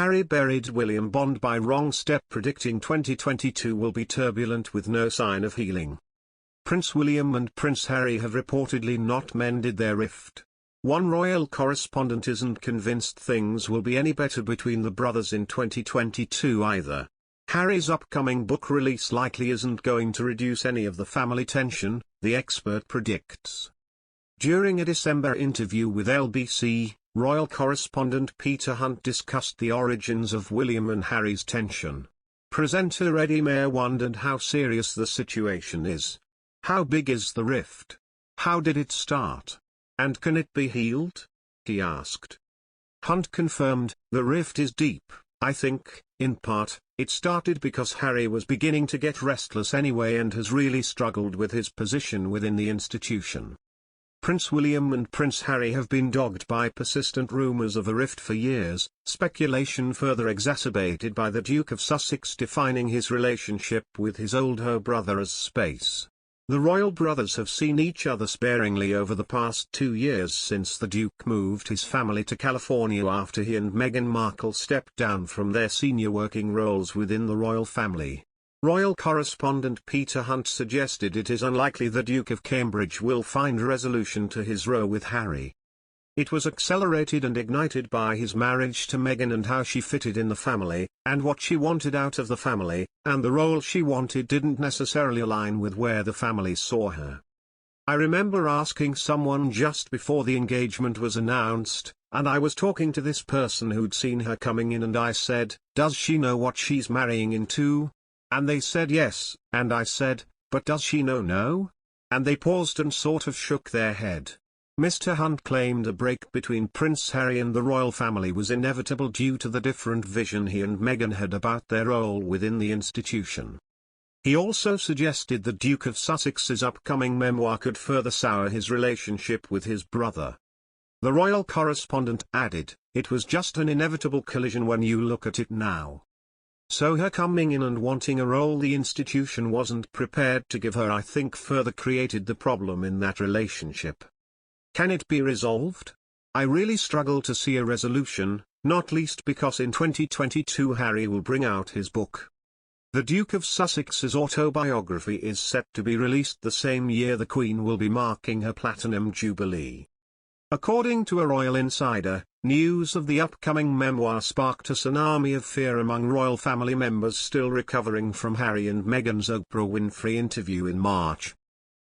Harry buried William Bond by wrong step, predicting 2022 will be turbulent with no sign of healing. Prince William and Prince Harry have reportedly not mended their rift. One royal correspondent isn't convinced things will be any better between the brothers in 2022 either. Harry's upcoming book release likely isn't going to reduce any of the family tension, the expert predicts. During a December interview with LBC, royal correspondent Peter Hunt discussed the origins of William and Harry's tension. Presenter Eddie Mair wondered how serious the situation is. How big is the rift? How did it start? And can it be healed? He asked. Hunt confirmed, the rift is deep. I think, in part, it started because Harry was beginning to get restless anyway and has really struggled with his position within the institution. Prince William and Prince Harry have been dogged by persistent rumours of a rift for years, speculation further exacerbated by the Duke of Sussex defining his relationship with his older brother as space. The royal brothers have seen each other sparingly over the past 2 years since the Duke moved his family to California after he and Meghan Markle stepped down from their senior working roles within the royal family. Royal correspondent Peter Hunt suggested it is unlikely the Duke of Cambridge will find resolution to his row with Harry. It was accelerated and ignited by his marriage to Meghan and how she fitted in the family, and what she wanted out of the family, and the role she wanted didn't necessarily align with where the family saw her. I remember asking someone just before the engagement was announced, and I was talking to this person who'd seen her coming in, and I said, "Does she know what she's marrying into?" And they said yes, and I said, "But does she know no?" And they paused and sort of shook their head. Mr. Hunt claimed a break between Prince Harry and the royal family was inevitable due to the different vision he and Meghan had about their role within the institution. He also suggested the Duke of Sussex's upcoming memoir could further sour his relationship with his brother. The royal correspondent added, "It was just an inevitable collision when you look at it now." So her coming in and wanting a role the institution wasn't prepared to give her, I think, further created the problem in that relationship. Can it be resolved? I really struggle to see a resolution, not least because in 2022 Harry will bring out his book. The Duke of Sussex's autobiography is set to be released the same year the Queen will be marking her Platinum Jubilee. According to a royal insider, news of the upcoming memoir sparked a tsunami of fear among royal family members still recovering from Harry and Meghan's Oprah Winfrey interview in March.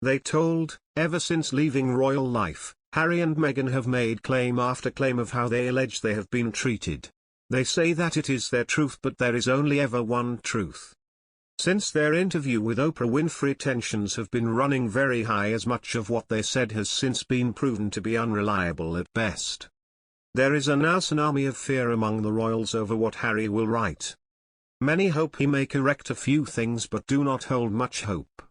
They told, ever since leaving royal life, Harry and Meghan have made claim after claim of how they allege they have been treated. They say that it is their truth, but there is only ever one truth. Since their interview with Oprah Winfrey, tensions have been running very high, as much of what they said has since been proven to be unreliable at best. There is a now tsunami of fear among the royals over what Harry will write. Many hope he may correct a few things but do not hold much hope.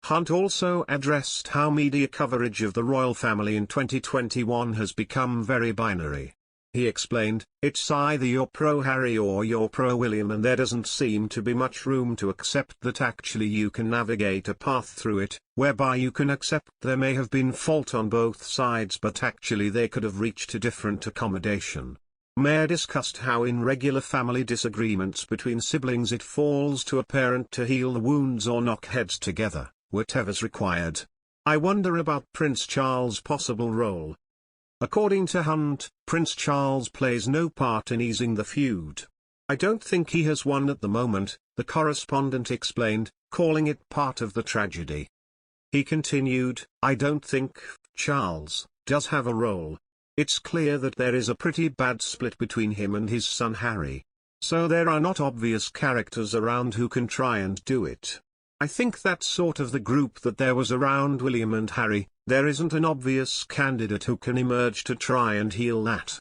Hunt also addressed how media coverage of the royal family in 2021 has become very binary. He explained, "It's either you're pro-Harry or you're pro-William, and there doesn't seem to be much room to accept that actually you can navigate a path through it, whereby you can accept there may have been fault on both sides but actually they could have reached a different accommodation." Mair discussed how in regular family disagreements between siblings it falls to a parent to heal the wounds or knock heads together, whatever's required. I wonder about Prince Charles' possible role. According to Hunt, Prince Charles plays no part in easing the feud. "I don't think he has one at the moment," the correspondent explained, calling it part of the tragedy. He continued, "I don't think Charles does have a role. It's clear that there is a pretty bad split between him and his son Harry. So there are not obvious characters around who can try and do it. I think that's sort of the group that there was around William and Harry. There isn't an obvious candidate who can emerge to try and heal that.